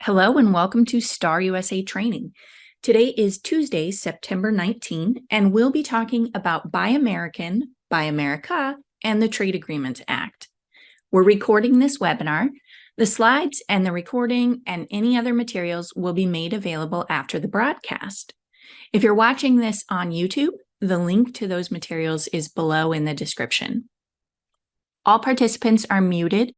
Hello and welcome to Star USA Training. Today is Tuesday, September 19, and we'll be talking about Buy American, Buy America, and the Trade Agreements Act. We're recording this webinar. The slides and the recording and any other materials will be made available after the broadcast. If you're watching this on YouTube, the link to those materials is below in the description. All participants are muted.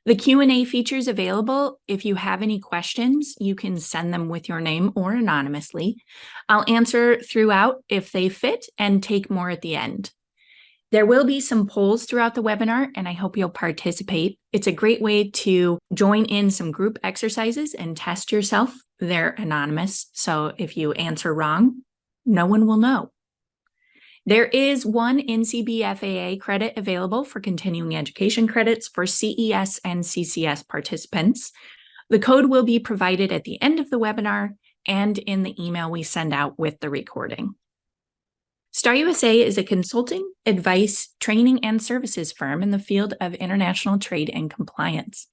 The Q&A feature is available. If you have any questions, you can send them with your name or anonymously. I'll answer throughout if they fit and take more at the end. There will be some polls throughout the webinar, and I hope you'll participate. It's a great way to join in some group exercises and test yourself. They're anonymous, so if you answer wrong, no one will know. There is one NCBFAA credit available for continuing education credits for CES and CCS participants. The code will be provided at the end of the webinar and in the email we send out with the recording. Star USA is a consulting, advice, training, and services firm in the field of international trade and compliance.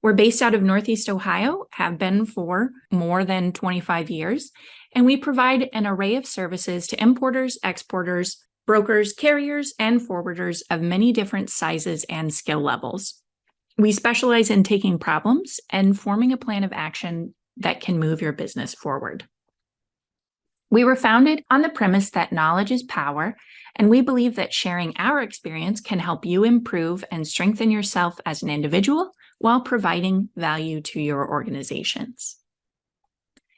We're based out of Northeast Ohio, have been for more than 25 years, and we provide an array of services to importers, exporters, brokers, carriers, and forwarders of many different sizes and skill levels. We specialize in taking problems and forming a plan of action that can move your business forward. We were founded on the premise that knowledge is power, and we believe that sharing our experience can help you improve and strengthen yourself as an individual while providing value to your organizations.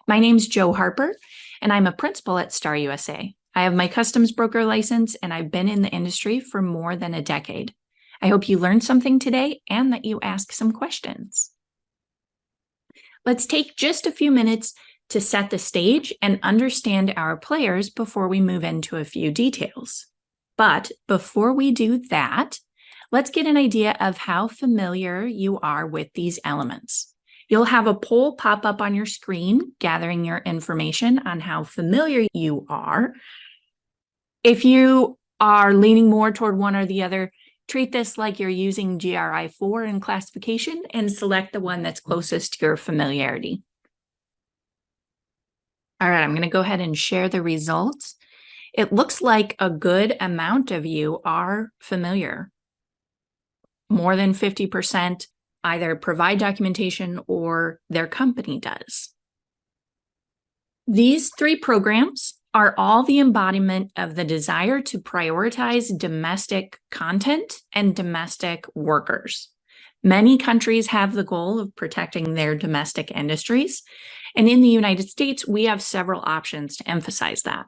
My name's Jo Harper, and I'm a principal at Star USA. I have my customs broker license, and I've been in the industry for more than a decade. I hope you learned something today and that you ask some questions. Let's take just a few minutes to set the stage and understand our players before we move into a few details. But before we do that, let's get an idea of how familiar you are with these elements. You'll have a poll pop up on your screen, gathering your information on how familiar you are. If you are leaning more toward one or the other, treat this like you're using GRI 4 in classification and select the one that's closest to your familiarity. All right, I'm going to go ahead and share the results. It looks like a good amount of you are familiar. More than 50% either provide documentation or their company does. These three programs are all the embodiment of the desire to prioritize domestic content and domestic workers. Many countries have the goal of protecting their domestic industries, and in the United States, we have several options to emphasize that.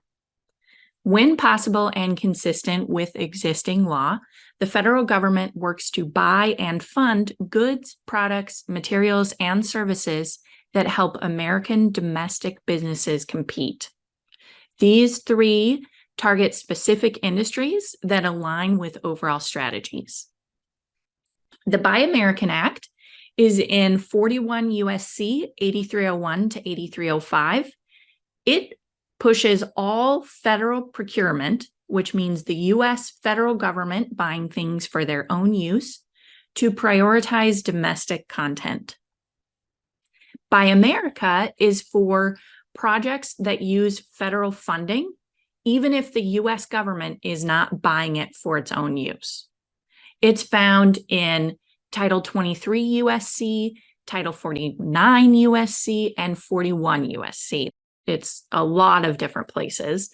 When possible and consistent with existing law, the federal government works to buy and fund goods, products, materials, and services that help American domestic businesses compete. These three target specific industries that align with overall strategies. The Buy American Act is in 41 USC 8301 to 8305. It pushes all federal procurement, which means the U.S. federal government buying things for their own use, to prioritize domestic content. Buy America is for projects that use federal funding, even if the U.S. government is not buying it for its own use. It's found in Title 23 USC, Title 49 USC, and 41 USC. It's a lot of different places.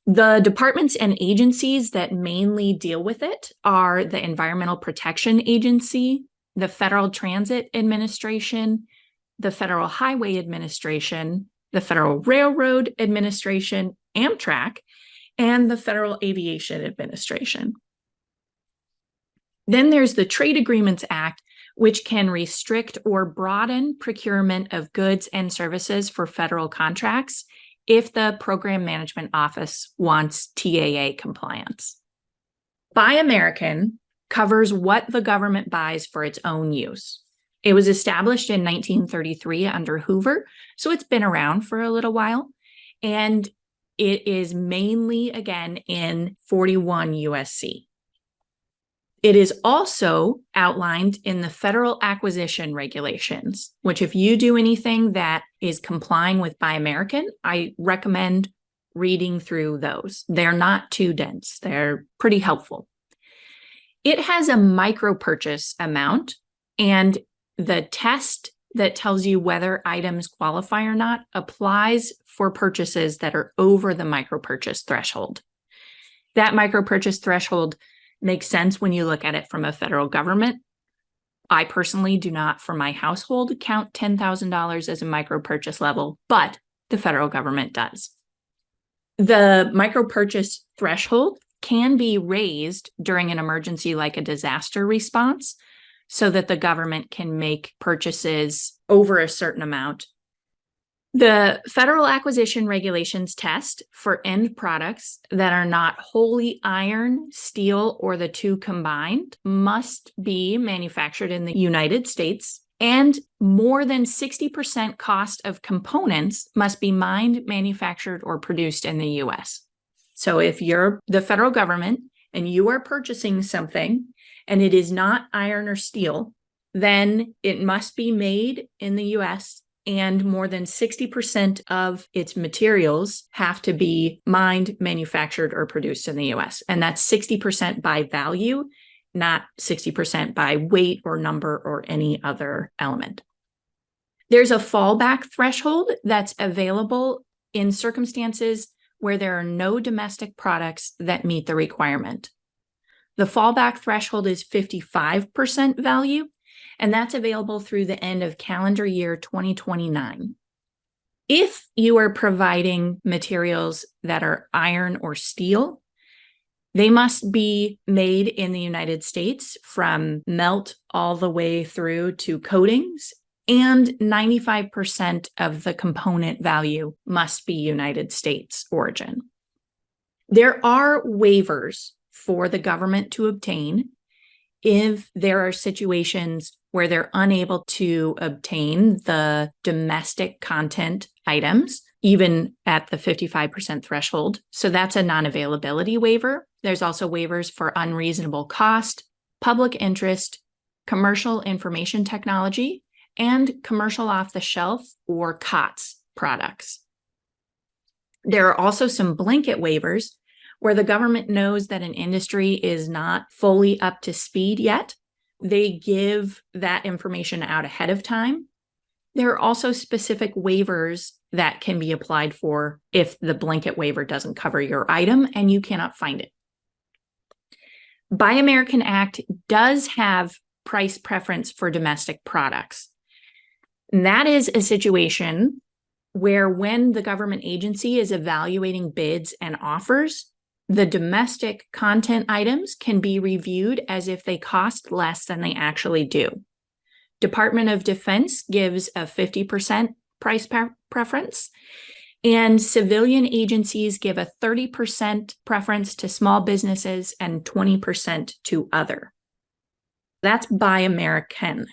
The departments and agencies that mainly deal with it are the Environmental Protection Agency, the Federal Transit Administration, the Federal Highway Administration, the Federal Railroad Administration, Amtrak, and the Federal Aviation Administration. Then there's the Trade Agreements Act, which can restrict or broaden procurement of goods and services for federal contracts if the Program Management Office wants TAA compliance. Buy American covers what the government buys for its own use. It was established in 1933 under Hoover, so it's been around for a little while, and it is mainly, again, in 41 USC. It is also outlined in the federal acquisition regulations, which if you do anything that is complying with Buy American, I recommend reading through those. They're not too dense. They're pretty helpful. It has a micro purchase amount, and the test that tells you whether items qualify or not applies for purchases that are over the micro purchase threshold. That micro purchase threshold makes sense when you look at it from a federal government. I personally do not, for my household, count $10,000 as a micro purchase level, but the federal government does. The micro purchase threshold can be raised during an emergency like a disaster response so that the government can make purchases over a certain amount. The federal acquisition regulations test for end products that are not wholly iron, steel, or the two combined must be manufactured in the United States, and more than 60% cost of components must be mined, manufactured, or produced in the US. So if you're the federal government and you are purchasing something and it is not iron or steel, then it must be made in the US, and more than 60% of its materials have to be mined, manufactured, or produced in the US. And that's 60% by value, not 60% by weight or number or any other element. There's a fallback threshold that's available in circumstances where there are no domestic products that meet the requirement. The fallback threshold is 55% value, and that's available through the end of calendar year 2029. If you are providing materials that are iron or steel, they must be made in the United States from melt all the way through to coatings, and 95% of the component value must be United States origin. There are waivers for the government to obtain if there are situations where they're unable to obtain the domestic content items, even at the 55% threshold. So that's a non-availability waiver. There's also waivers for unreasonable cost, public interest, commercial information technology, and commercial off-the-shelf or COTS products. There are also some blanket waivers where the government knows that an industry is not fully up to speed yet. They give that information out ahead of time. There are also specific waivers that can be applied for if the blanket waiver doesn't cover your item and you cannot find it. Buy American Act does have price preference for domestic products. And that is a situation where when the government agency is evaluating bids and offers, the domestic content items can be reviewed as if they cost less than they actually do. Department of Defense gives a 50% price preference, and civilian agencies give a 30% preference to small businesses and 20% to other. That's Buy American.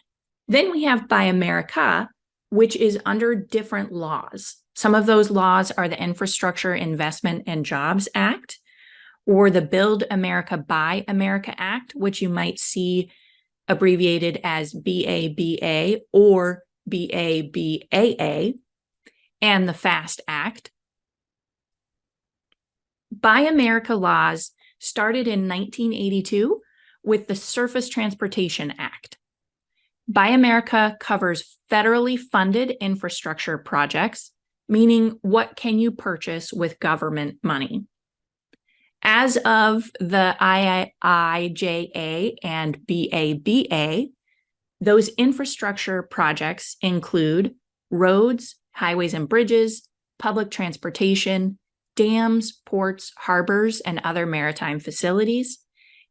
Then we have Buy America, which is under different laws. Some of those laws are the Infrastructure Investment and Jobs Act, or the Build America, Buy America Act, which you might see abbreviated as BABA or BABAA, and the FAST Act. Buy America laws started in 1982 with the Surface Transportation Act. Buy America covers federally funded infrastructure projects, meaning what can you purchase with government money. As of the IIJA and BABA, those infrastructure projects include roads, highways and bridges, public transportation, dams, ports, harbors, and other maritime facilities,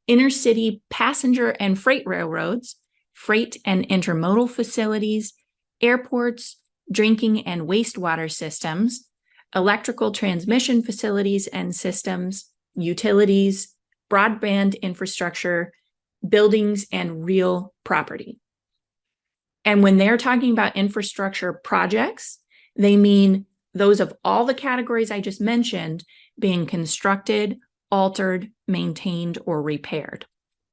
intercity passenger and freight railroads, freight and intermodal facilities, airports, drinking and wastewater systems, electrical transmission facilities and systems, utilities, broadband infrastructure, buildings, and real property. And when they're talking about infrastructure projects, they mean those of all the categories I just mentioned being constructed, altered, maintained, or repaired.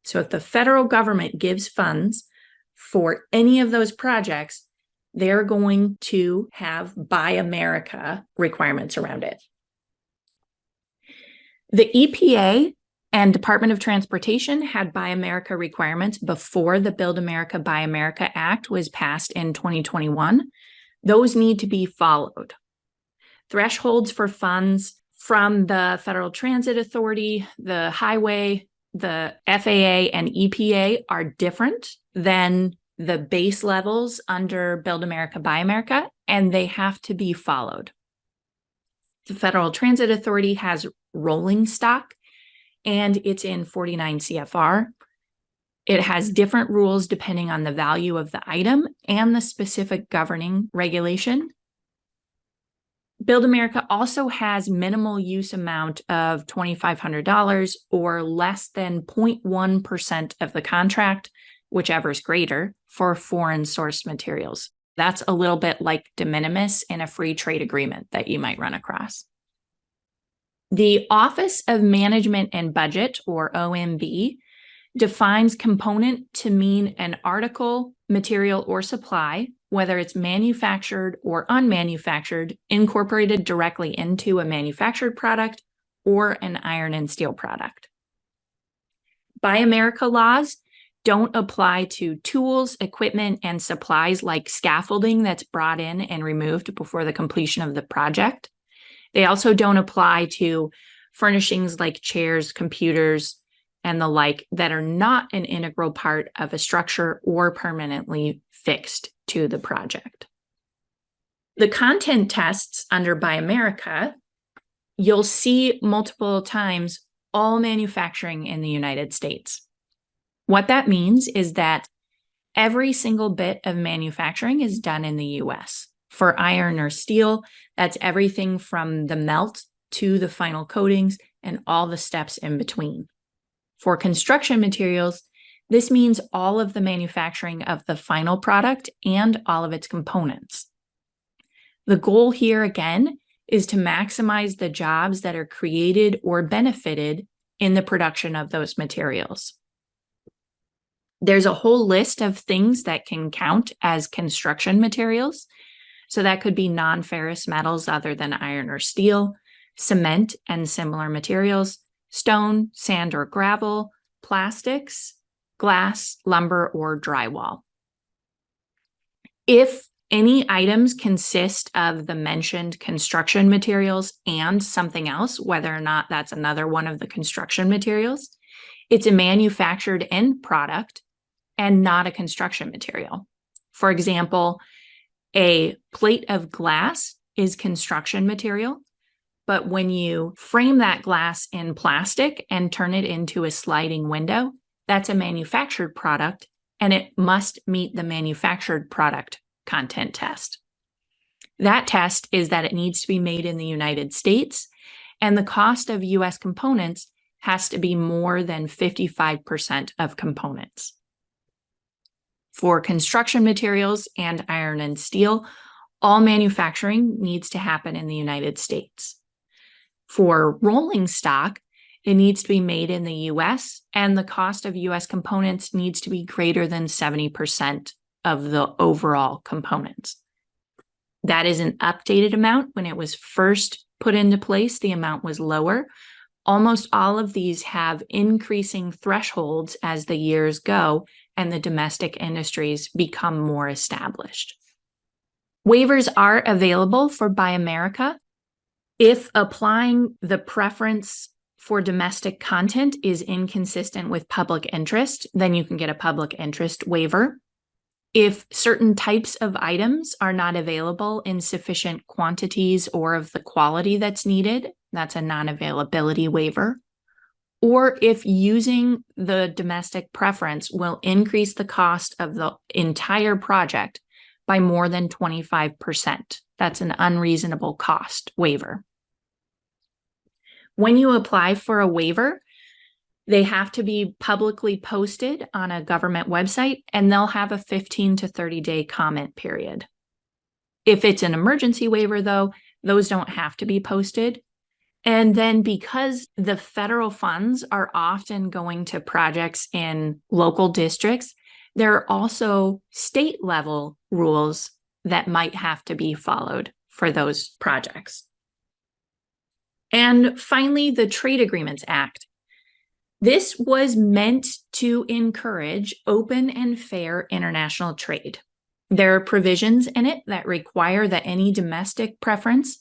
So if the federal government gives funds for any of those projects, they're going to have Buy America requirements around it. The EPA and Department of Transportation had Buy America requirements before the Build America, Buy America Act was passed in 2021. Those need to be followed. Thresholds for funds from the Federal Transit Authority, the Highway, the FAA, and EPA are different than the base levels under Build America, Buy America, and they have to be followed. The Federal Transit Authority has rolling stock, and it's in 49 CFR. It has different rules depending on the value of the item and the specific governing regulation. Build America also has minimal use amount of $2,500 or less than 0.1% of the contract, whichever is greater, for foreign source materials. That's a little bit like de minimis in a free trade agreement that you might run across. The Office of Management and Budget, or OMB, defines component to mean an article, material, or supply, whether it's manufactured or unmanufactured, incorporated directly into a manufactured product or an iron and steel product. Buy America laws don't apply to tools, equipment, and supplies like scaffolding that's brought in and removed before the completion of the project. They also don't apply to furnishings like chairs, computers, and the like that are not an integral part of a structure or permanently fixed to the project. The content tests under Buy America, you'll see multiple times all manufacturing in the United States. What that means is that every single bit of manufacturing is done in the US. For iron or steel, that's everything from the melt to the final coatings and all the steps in between. For construction materials, this means all of the manufacturing of the final product and all of its components. The goal here, again, is to maximize the jobs that are created or benefited in the production of those materials. There's a whole list of things that can count as construction materials. So that could be non-ferrous metals other than iron or steel, cement and similar materials, stone, sand or gravel, plastics, glass, lumber, or drywall. If any items consist of the mentioned construction materials and something else, whether or not that's another one of the construction materials, it's a manufactured end product and not a construction material. For example, a plate of glass is construction material, but when you frame that glass in plastic and turn it into a sliding window, that's a manufactured product, and it must meet the manufactured product content test. That test is that it needs to be made in the United States, and the cost of US components has to be more than 55% of components. For construction materials and iron and steel, all manufacturing needs to happen in the United States. For rolling stock, it needs to be made in the US, and the cost of US components needs to be greater than 70% of the overall components. That is an updated amount. When it was first put into place, the amount was lower. Almost all of these have increasing thresholds as the years go and the domestic industries become more established. Waivers are available for Buy America. If applying the preference for domestic content is inconsistent with public interest, then you can get a public interest waiver. If certain types of items are not available in sufficient quantities or of the quality that's needed, that's a non-availability waiver. Or if using the domestic preference will increase the cost of the entire project by more than 25%. That's an unreasonable cost waiver. When you apply for a waiver, they have to be publicly posted on a government website, and they'll have a 15 to 30-day comment period. If it's an emergency waiver, though, those don't have to be posted, And then because the federal funds are often going to projects in local districts, there are also state level rules that might have to be followed for those projects. And finally, the Trade Agreements Act. This was meant to encourage open and fair international trade. There are provisions in it that require that any domestic preference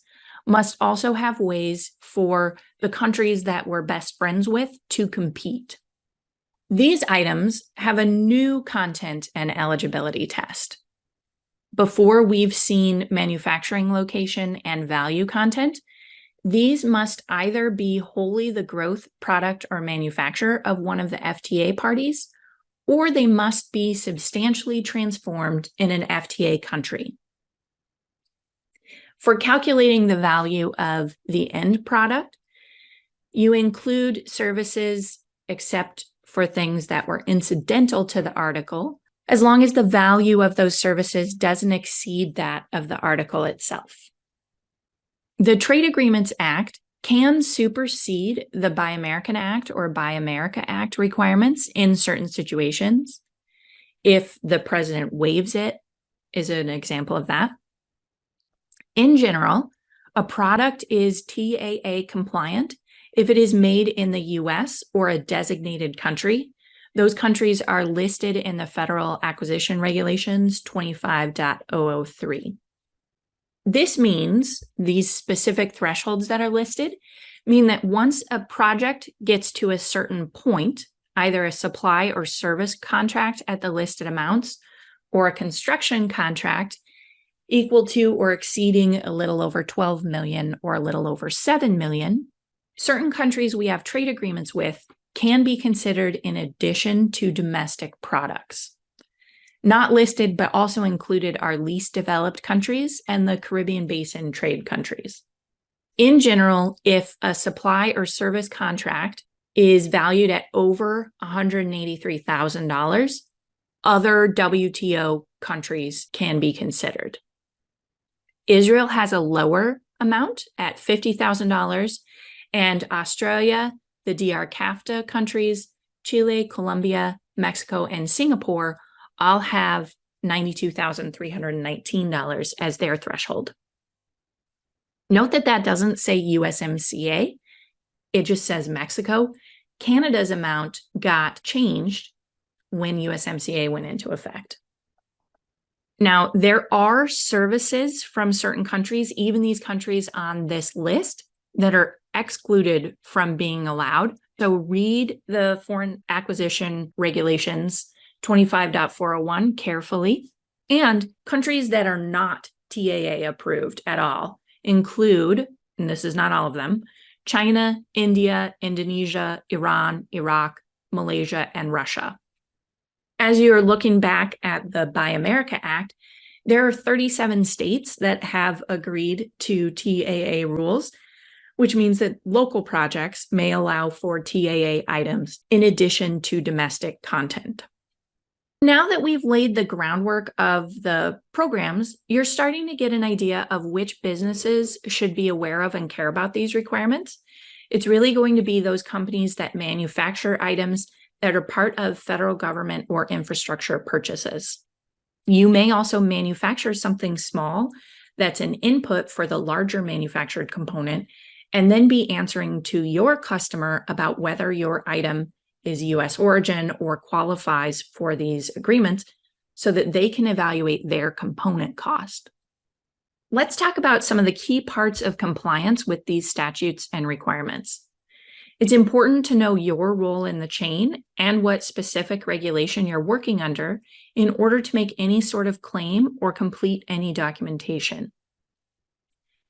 must also have ways for the countries that we're best friends with to compete. These items have a new content and eligibility test. Before we've seen manufacturing location and value content, these must either be wholly the growth, product, or manufacturer of one of the FTA parties, or they must be substantially transformed in an FTA country. For calculating the value of the end product, you include services except for things that were incidental to the article, as long as the value of those services doesn't exceed that of the article itself. The Trade Agreements Act can supersede the Buy American Act or Buy America Act requirements in certain situations. If the president waives it, is an example of that. In general, a product is TAA compliant if it is made in the US or a designated country. Those countries are listed in the Federal Acquisition Regulations 25.003. This means these specific thresholds that are listed mean that once a project gets to a certain point, either a supply or service contract at the listed amounts or a construction contract equal to or exceeding a little over 12 million or a little over 7 million, certain countries we have trade agreements with can be considered in addition to domestic products. Not listed, but also included are least developed countries and the Caribbean Basin trade countries. In general, if a supply or service contract is valued at over $183,000, other WTO countries can be considered. Israel has a lower amount at $50,000, and Australia, the DR-CAFTA countries, Chile, Colombia, Mexico, and Singapore all have $92,319 as their threshold. Note that that doesn't say USMCA, it just says Mexico. Canada's amount got changed when USMCA went into effect. Now, there are services from certain countries, even these countries on this list, that are excluded from being allowed. So read the Foreign Acquisition Regulations 25.401 carefully. And countries that are not TAA approved at all include, and this is not all of them, China, India, Indonesia, Iran, Iraq, Malaysia, and Russia. As you're looking back at the Buy America Act, there are 37 states that have agreed to TAA rules, which means that local projects may allow for TAA items in addition to domestic content. Now that we've laid the groundwork of the programs, you're starting to get an idea of which businesses should be aware of and care about these requirements. It's really going to be those companies that manufacture items that are part of federal government or infrastructure purchases. You may also manufacture something small that's an input for the larger manufactured component, and then be answering to your customer about whether your item is US origin or qualifies for these agreements so that they can evaluate their component cost. Let's talk about some of the key parts of compliance with these statutes and requirements. It's important to know your role in the chain and what specific regulation you're working under in order to make any sort of claim or complete any documentation.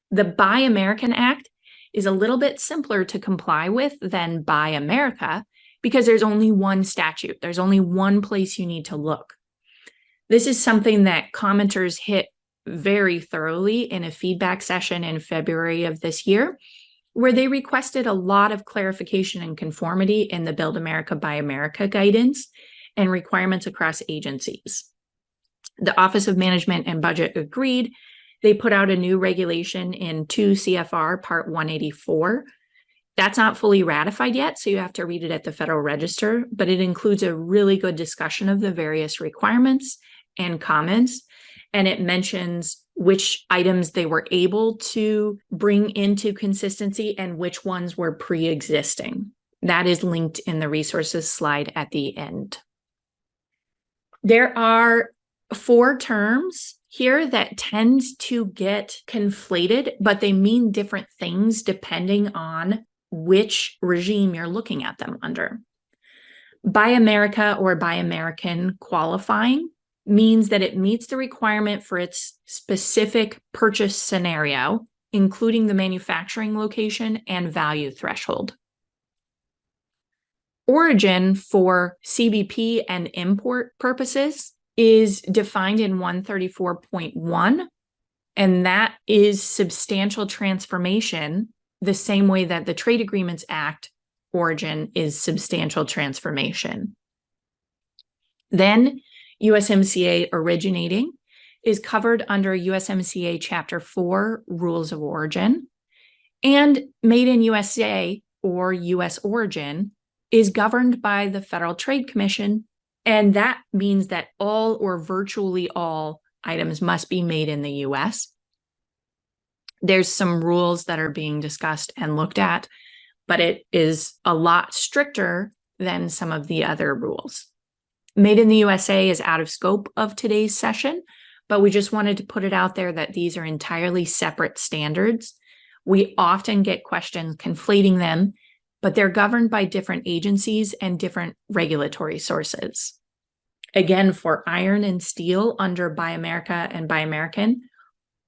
The Buy American Act is a little bit simpler to comply with than Buy America because there's only one statute. There's only one place you need to look. This is something that commenters hit very thoroughly in a feedback session in February of this year, where they requested a lot of clarification and conformity in the Build America, Buy America guidance and requirements across agencies. The Office of Management and Budget agreed. They put out a new regulation in 2 CFR Part 184 That's not fully ratified yet, so you have to read it at the Federal Register, but it includes a really good discussion of the various requirements and comments, and it mentions which items they were able to bring into consistency and which ones were pre-existing. That is linked in the resources slide at the end. There are 4 terms here that tend to get conflated, but they mean different things depending on which regime you're looking at them under. Buy America or Buy American qualifying means that it meets the requirement for its specific purchase scenario, including the manufacturing location and value threshold. Origin for CBP and import purposes is defined in 134.1, and that is substantial transformation, the same way that the Trade Agreements Act origin is substantial transformation. Then USMCA originating is covered under USMCA Chapter 4 Rules of Origin, and Made in USA or US origin is governed by the Federal Trade Commission, and that means that all or virtually all items must be made in the US. There's some rules that are being discussed and looked at, but it is a lot stricter than some of the other rules. Made in the USA is out of scope of today's session, but we just wanted to put it out there that these are entirely separate standards. We often get questions conflating them, but they're governed by different agencies and different regulatory sources. Again, for iron and steel under Buy America and Buy American,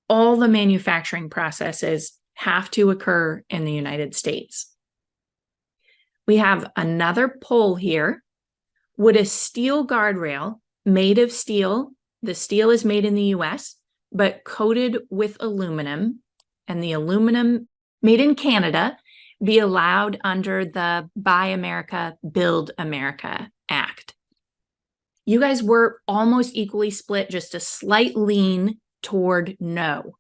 all the manufacturing processes have to occur in the United States. We have another poll here. Would a steel guardrail made of steel, the steel is made in the US, but coated with aluminum, and the aluminum made in Canada, be allowed under the Buy America, Build America Act? You guys were almost equally split, just a slight lean toward no.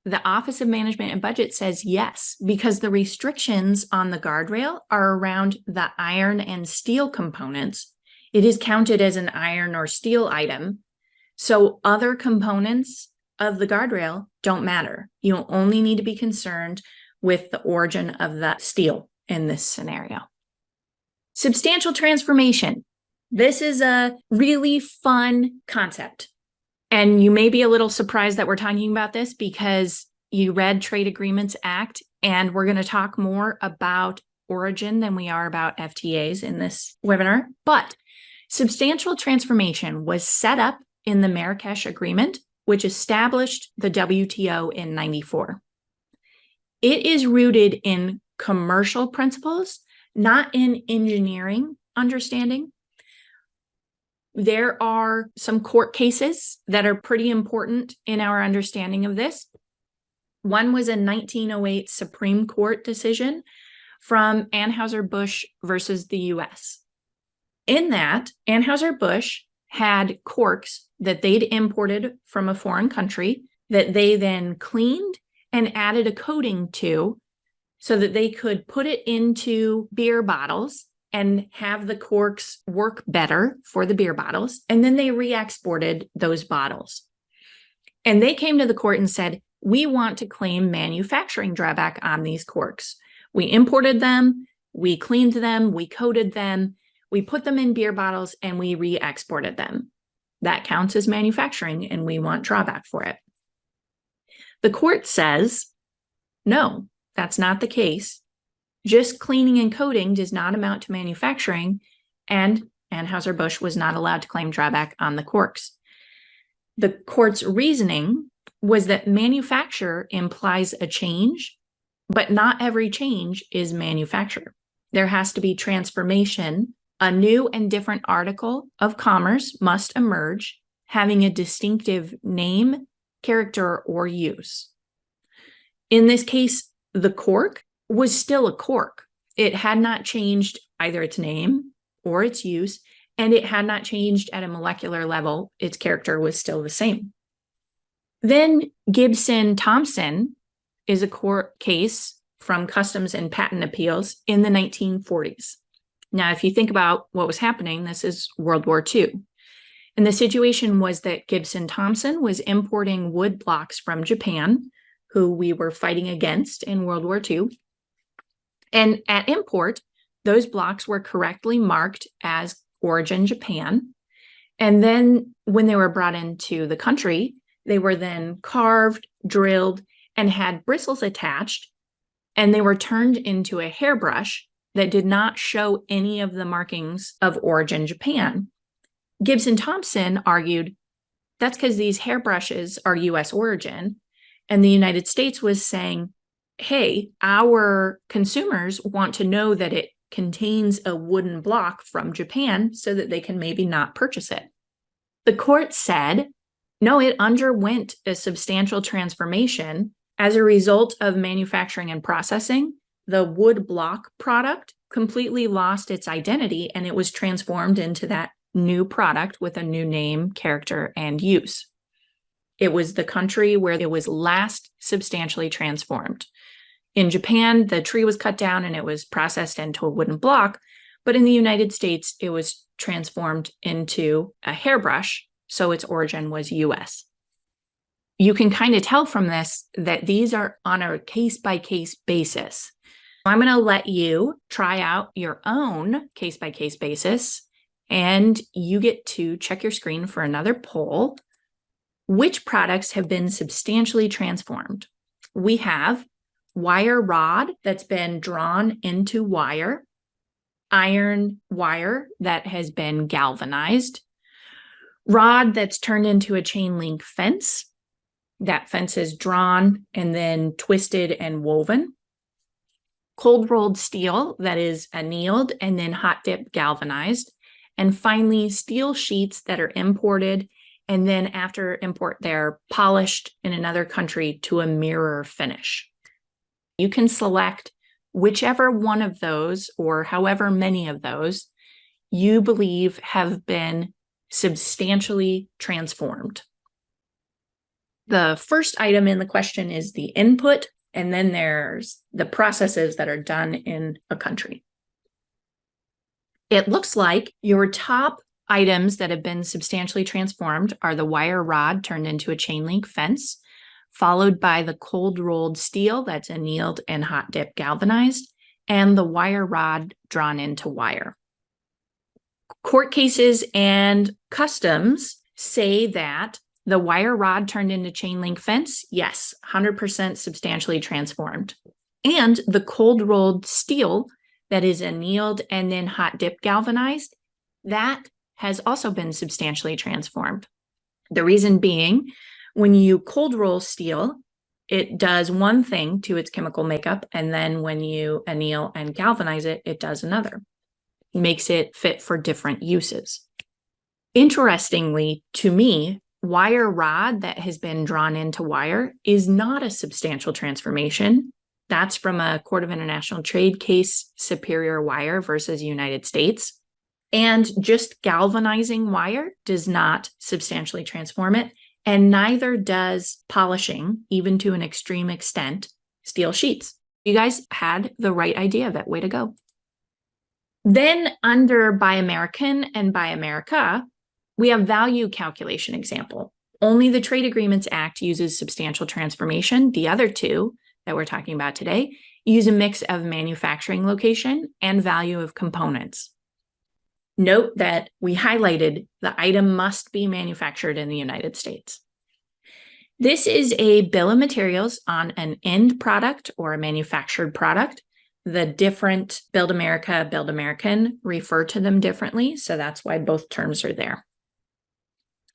The Office of Management and Budget says yes, because the restrictions on the guardrail are around the iron and steel components. It is counted as an iron or steel item. So other components of the guardrail don't matter. You only need to be concerned with the origin of the steel in this scenario. Substantial transformation. This is a really fun concept. And you may be a little surprised that we're talking about this because you read Trade Agreements Act, and we're going to talk more about origin than we are about FTAs in this webinar. But substantial transformation was set up in the Marrakesh Agreement, which established the WTO in '94. It is rooted in commercial principles, not in engineering understanding. There are some court cases that are pretty important in our understanding of this. One was a 1908 Supreme Court decision from Anheuser-Busch versus the US. In that, Anheuser-Busch had corks that they'd imported from a foreign country that they then cleaned and added a coating to so that they could put it into beer bottles and have the corks work better for the beer bottles. And then they re-exported those bottles. And they came to the court and said, we want to claim manufacturing drawback on these corks. We imported them, we cleaned them, we coated them, we put them in beer bottles, and we re-exported them. That counts as manufacturing, and we want drawback for it. The court says, no, that's not the case. Just cleaning and coating does not amount to manufacturing, and Anheuser-Busch was not allowed to claim drawback on the corks. The court's reasoning was that manufacture implies a change, but not every change is manufacture. There has to be transformation. A new and different article of commerce must emerge, having a distinctive name, character, or use. In this case, the cork was still a cork. It had not changed either its name or its use, and it had not changed at a molecular level. Its character was still the same. Then Gibson-Thompson is a court case from customs and patent appeals in the 1940s. Now, if you think about what was happening, this is World War II. And the situation was that Gibson Thompson was importing wood blocks from Japan, who we were fighting against in World War II. And at import, those blocks were correctly marked as origin Japan. And then when they were brought into the country, they were then carved, drilled, and had bristles attached, and they were turned into a hairbrush that did not show any of the markings of origin Japan. Gibson Thompson argued that's because these hairbrushes are US origin, and the United States was saying, hey, our consumers want to know that it contains a wooden block from Japan so that they can maybe not purchase it. The court said, no, it underwent a substantial transformation. As a result of manufacturing and processing, the wood block product completely lost its identity, and it was transformed into that new product with a new name, character, and use. It was the country where it was last substantially transformed. In Japan, the tree was cut down and it was processed into a wooden block, but in the United States, it was transformed into a hairbrush, so its origin was US. You can kind of tell from this that these are on a case-by-case basis. I'm going to let you try out your own case-by-case basis, and you get to check your screen for another poll. Which products have been substantially transformed? We have wire rod that's been drawn into wire, iron wire that has been galvanized, rod that's turned into a chain link fence. That fence is drawn and then twisted and woven. Cold rolled steel that is annealed and then hot dip galvanized. And finally, steel sheets that are imported, and then after import, they're polished in another country to a mirror finish. You can select whichever one of those, or however many of those, you believe have been substantially transformed. The first item in the question is the input, and then there's the processes that are done in a country. It looks like your top items that have been substantially transformed are the wire rod turned into a chain link fence, followed by the cold rolled steel that's annealed and hot dip galvanized, and the wire rod drawn into wire. Court cases and customs say that the wire rod turned into chain link fence, yes, 100% substantially transformed. And the cold rolled steel that is annealed and then hot dip galvanized, that has also been substantially transformed. The reason being, when you cold roll steel, it does one thing to its chemical makeup, and then when you anneal and galvanize it, it does another. It makes it fit for different uses. Interestingly, to me, wire rod that has been drawn into wire is not a substantial transformation. That's from a Court of International Trade case, Superior Wire versus United States. And just galvanizing wire does not substantially transform it, and neither does polishing, even to an extreme extent, steel sheets. You guys had the right idea of it. Way to go. Then under Buy American and Buy America, we have value calculation example. Only the Trade Agreements Act uses substantial transformation. The other two that we're talking about today use a mix of manufacturing location and value of components. Note that we highlighted the item must be manufactured in the United States. This is a bill of materials on an end product or a manufactured product. The different Build America, Build American refer to them differently, so that's why both terms are there.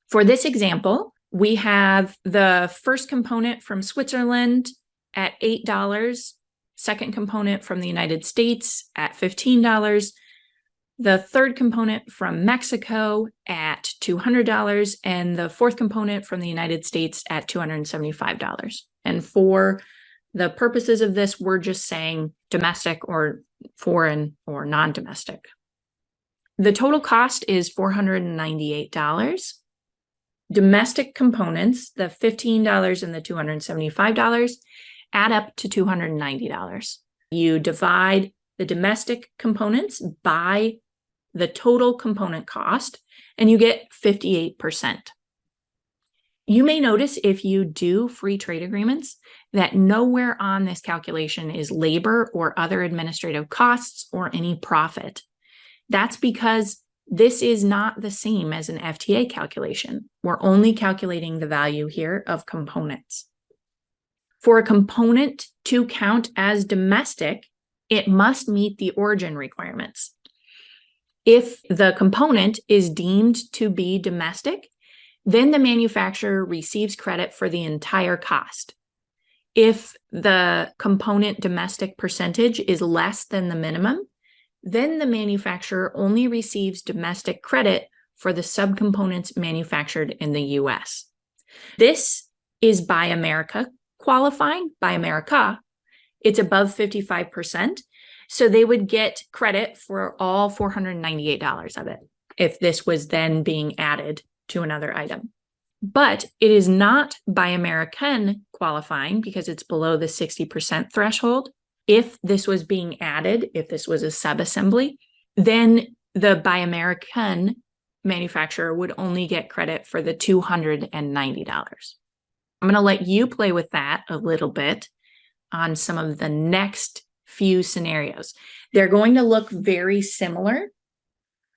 For this example, we have the first component from Switzerland at $8, second component from the United States at $15, the third component from Mexico at $200, and the fourth component from the United States at $275. And for the purposes of this, we're just saying domestic or foreign or non-domestic. The total cost is $498. Domestic components, the $15 and the $275, add up to $290. You divide the domestic components by the total component cost, and you get 58%. You may notice if you do free trade agreements that nowhere on this calculation is labor or other administrative costs or any profit. That's because this is not the same as an FTA calculation. We're only calculating the value here of components. For a component to count as domestic, it must meet the origin requirements. If the component is deemed to be domestic, then the manufacturer receives credit for the entire cost. If the component domestic percentage is less than the minimum, then the manufacturer only receives domestic credit for the subcomponents manufactured in the US. This is Buy America qualifying, Buy America. It's above 55%, so they would get credit for all $498 of it if this was then being added to another item. But it is not Buy American qualifying because it's below the 60% threshold. If this was being added, if this was a subassembly, then the Buy American manufacturer would only get credit for the $290. I'm going to let you play with that a little bit on some of the next few scenarios. They're going to look very similar.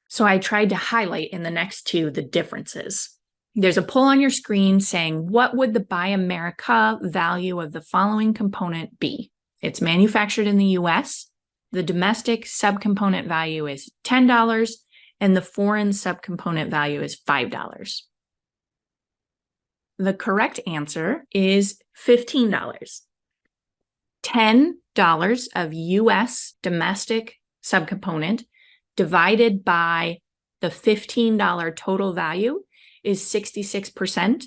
So I tried to highlight in the next two the differences. There's a poll on your screen saying, what would the Buy America value of the following component be? It's manufactured in the US. The domestic subcomponent value is $10, and the foreign subcomponent value is $5. The correct answer is $15. $10 of US domestic subcomponent divided by the $15 total value is 66%,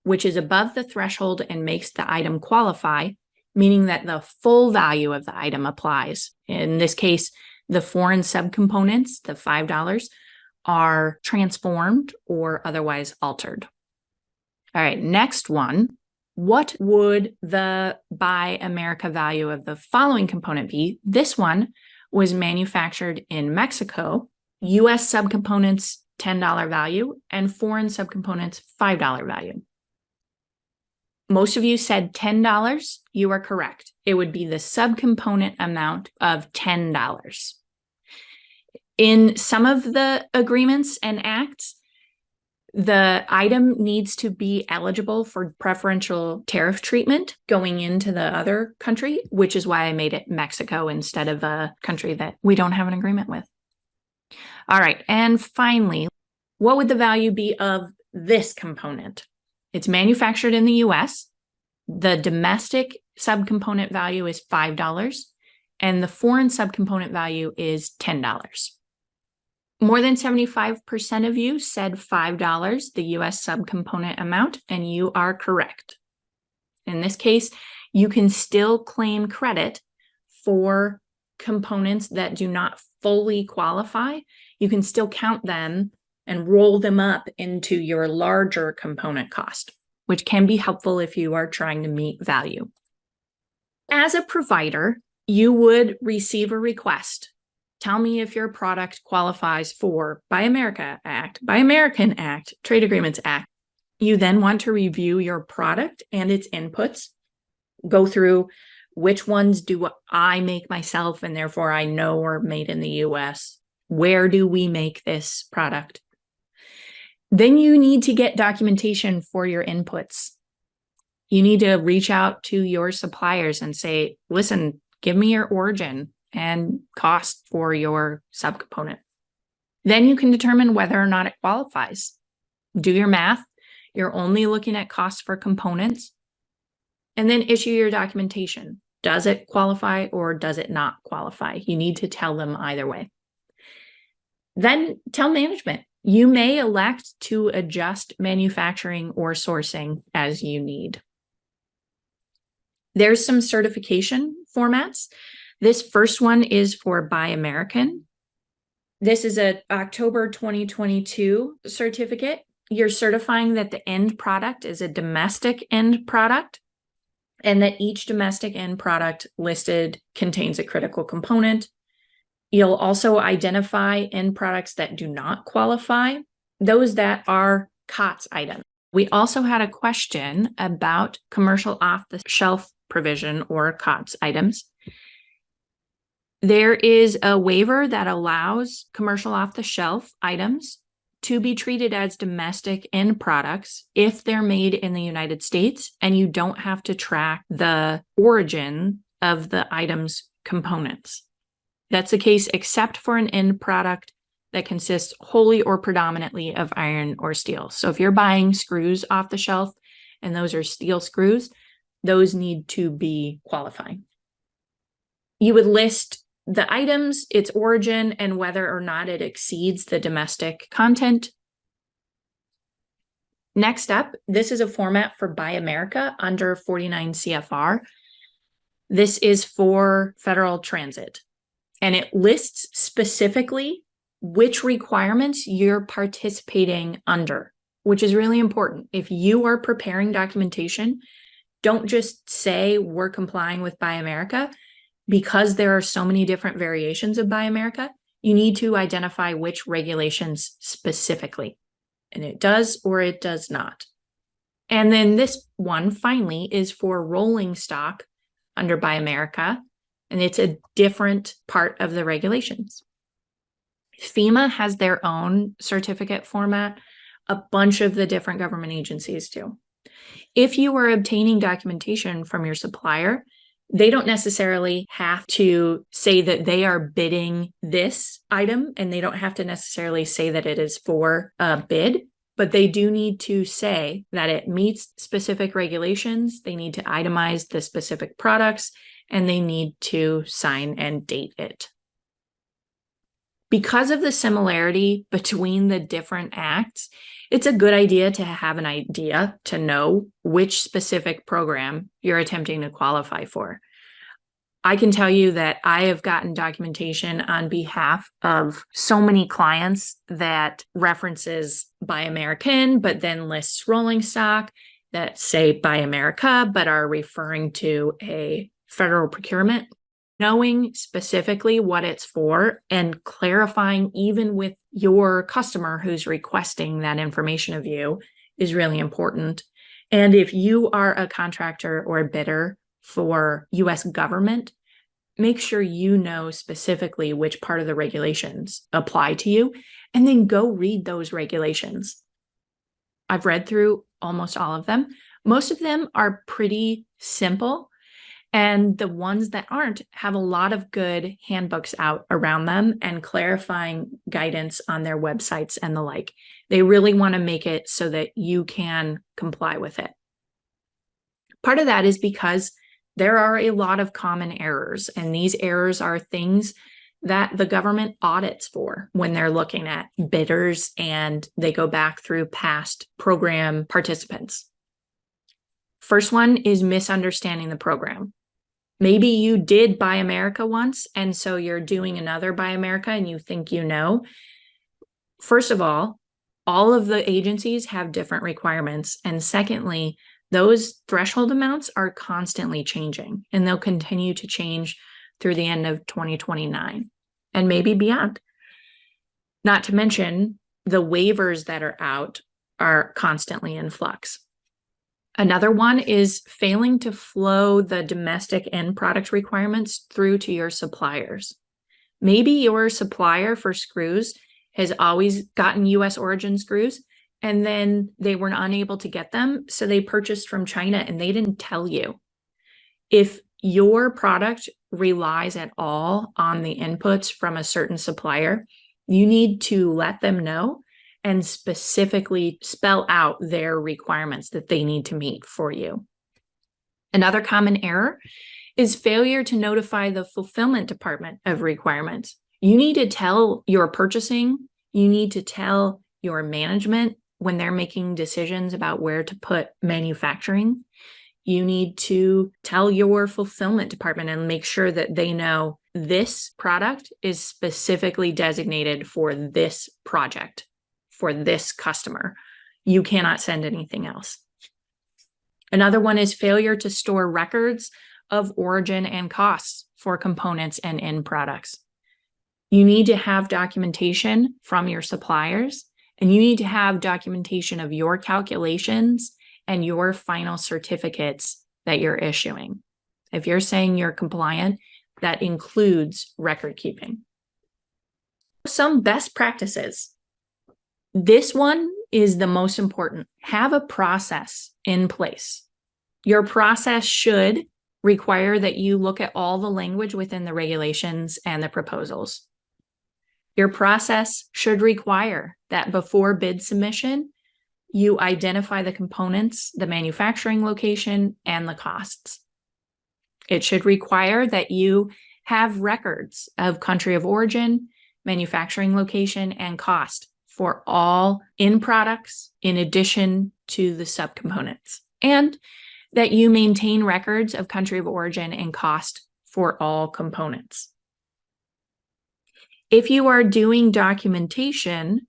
which is above the threshold and makes the item qualify, meaning that the full value of the item applies. In this case, the foreign subcomponents, the $5, are transformed or otherwise altered. All right, next one. What would the Buy America value of the following component be? This one was manufactured in Mexico. US subcomponents, $10 value, and foreign subcomponents, $5 value. Most of you said $10. You are correct. It would be the subcomponent amount of $10. In some of the agreements and acts, the item needs to be eligible for preferential tariff treatment going into the other country, which is why I made it Mexico instead of a country that we don't have an agreement with. All right, and finally, what would the value be of this component? It's manufactured in the US. The domestic subcomponent value is $5, and the foreign subcomponent value is $10. More than 75% of you said $5, the US subcomponent amount, and you are correct. In this case, you can still claim credit for components that do not fully qualify. You can still count them and roll them up into your larger component cost, which can be helpful if you are trying to meet value. As a provider, you would receive a request. Tell me if your product qualifies for Buy America Act, Buy American Act, Trade Agreements Act. You then want to review your product and its inputs, go through which ones do I make myself and therefore I know are made in the US. Where do we make this product? Then you need to get documentation for your inputs. You need to reach out to your suppliers and say, listen, give me your origin and cost for your subcomponent. Then you can determine whether or not it qualifies. Do your math. You're only looking at costs for components. And then issue your documentation. Does it qualify or does it not qualify? You need to tell them either way. Then tell management. You may elect to adjust manufacturing or sourcing as you need. There's some certification formats. This first one is for Buy American. This is an October 2022 certificate. You're certifying that the end product is a domestic end product. and that each domestic end product listed contains a critical component. You'll also identify end products that do not qualify, those that are COTS items. We also had a question about commercial off-the-shelf provision or COTS items. There is a waiver that allows commercial off-the-shelf items to be treated as domestic end products if they're made in the United States and you don't have to track the origin of the item's components. That's the case except for an end product that consists wholly or predominantly of iron or steel. So if you're buying screws off the shelf and those are steel screws, those need to be qualifying. You would list the items, its origin, and whether or not it exceeds the domestic content. Next up, this is a format for Buy America under 49 CFR. This is for federal transit, and it lists specifically which requirements you're participating under, which is really important. If you are preparing documentation, don't just say we're complying with Buy America. Because there are so many different variations of Buy America, you need to identify which regulations specifically. And it does or it does not. And then this one finally is for rolling stock under Buy America, and it's a different part of the regulations. FEMA has their own certificate format. A bunch of the different government agencies do. If you are obtaining documentation from your supplier, they don't necessarily have to say that they are bidding this item, and they don't have to necessarily say that it is for a bid, but they do need to say that it meets specific regulations. They need to itemize the specific products, and they need to sign and date it. Because of the similarity between the different acts, it's a good idea to have an idea to know which specific program you're attempting to qualify for. I can tell you that I have gotten documentation on behalf of so many clients that references Buy American, but then lists rolling stock, that say Buy America, but are referring to a federal procurement. Knowing specifically what it's for and clarifying even with your customer who's requesting that information of you is really important. And if you are a contractor or a bidder for US government, make sure you know specifically which part of the regulations apply to you, and then go read those regulations. I've read through almost all of them. Most of them are pretty simple. And the ones that aren't have a lot of good handbooks out around them and clarifying guidance on their websites and the like. They really want to make it so that you can comply with it. Part of that is because there are a lot of common errors, and these errors are things that the government audits for when they're looking at bidders and they go back through past program participants. First one is misunderstanding the program. Maybe you did Buy America once, and so you're doing another Buy America and you think you know. First of all of the agencies have different requirements. And secondly, those threshold amounts are constantly changing, and they'll continue to change through the end of 2029 and maybe beyond. Not to mention, the waivers that are out are constantly in flux. Another one is failing to flow the domestic end product requirements through to your suppliers. Maybe your supplier for screws has always gotten US origin screws, and then they were unable to get them, so they purchased from China and they didn't tell you. If your product relies at all on the inputs from a certain supplier, you need to let them know and specifically spell out their requirements that they need to meet for you. Another common error is failure to notify the fulfillment department of requirements. You need to tell your purchasing, you need to tell your management when they're making decisions about where to put manufacturing. You need to tell your fulfillment department and make sure that they know this product is specifically designated for this project, for this customer. You cannot send anything else. Another one is failure to store records of origin and costs for components and end products. You need to have documentation from your suppliers, and you need to have documentation of your calculations and your final certificates that you're issuing. If you're saying you're compliant, that includes record keeping. Some best practices. This one is the most important. Have a process in place. Your process should require that you look at all the language within the regulations and the proposals. Your process should require that before bid submission, you identify the components, the manufacturing location, and the costs. It should require that you have records of country of origin, manufacturing location, and cost for all end products in addition to the subcomponents, and that you maintain records of country of origin and cost for all components. If you are doing documentation,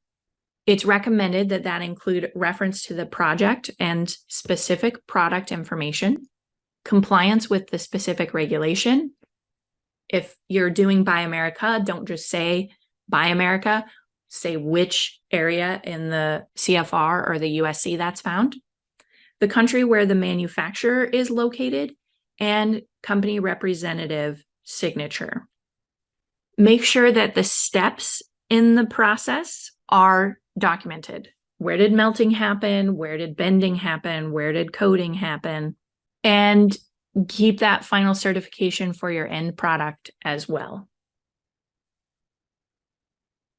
it's recommended that that include reference to the project and specific product information, compliance with the specific regulation. If you're doing Buy America, don't just say Buy America, say which area in the CFR or the USC that's found, the country where the manufacturer is located, and company representative signature. Make sure that the steps in the process are documented. Where did melting happen? Where did bending happen? Where did coating happen? And keep that final certification for your end product as well.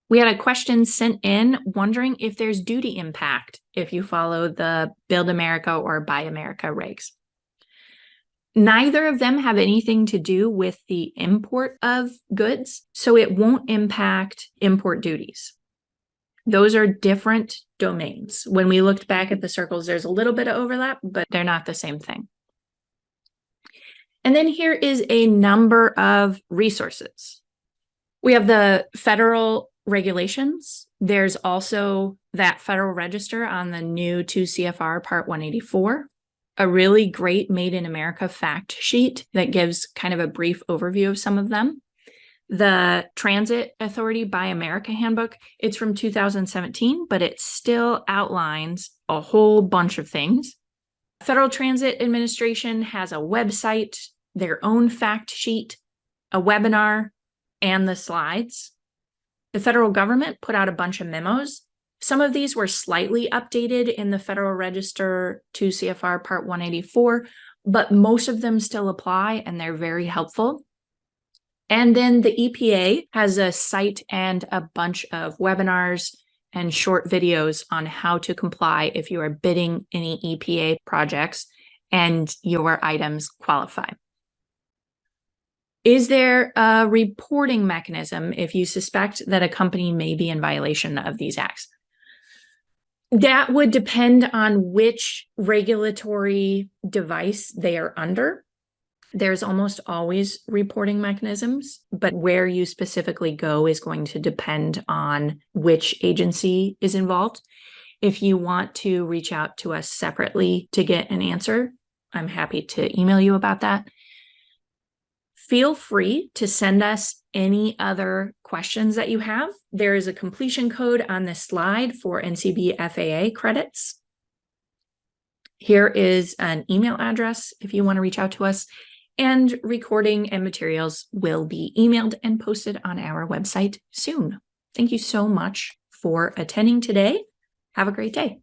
We had a question sent in wondering if there's duty impact if you follow the Build America or Buy America regs. Neither of them have anything to do with the import of goods, so it won't impact import duties. Those are different domains. When we looked back at the circles, there's a little bit of overlap, but they're not the same thing. And then here is a number of resources. We have the federal regulations. There's also that Federal Register on the new 2 CFR Part 184, a really great Made in America fact sheet that gives kind of a brief overview of some of them. The Transit Authority Buy America Handbook, it's from 2017, but it still outlines a whole bunch of things. Federal Transit Administration has a website, their own fact sheet, a webinar, and the slides. The federal government put out a bunch of memos. Some of these were slightly updated in the Federal Register 2 CFR Part 184, but most of them still apply and they're very helpful. And then the EPA has a site and a bunch of webinars and short videos on how to comply if you are bidding any EPA projects and your items qualify. Is there a reporting mechanism if you suspect that a company may be in violation of these acts? That would depend on which regulatory device they are under. There's almost always reporting mechanisms, but where you specifically go is going to depend on which agency is involved. If you want to reach out to us separately to get an answer, I'm happy to email you about that. Feel free to send us any other questions that you have. There is a completion code on this slide for NCB FAA credits. Here is an email address if you want to reach out to us, and recording and materials will be emailed and posted on our website soon. Thank you so much for attending today. Have a great day.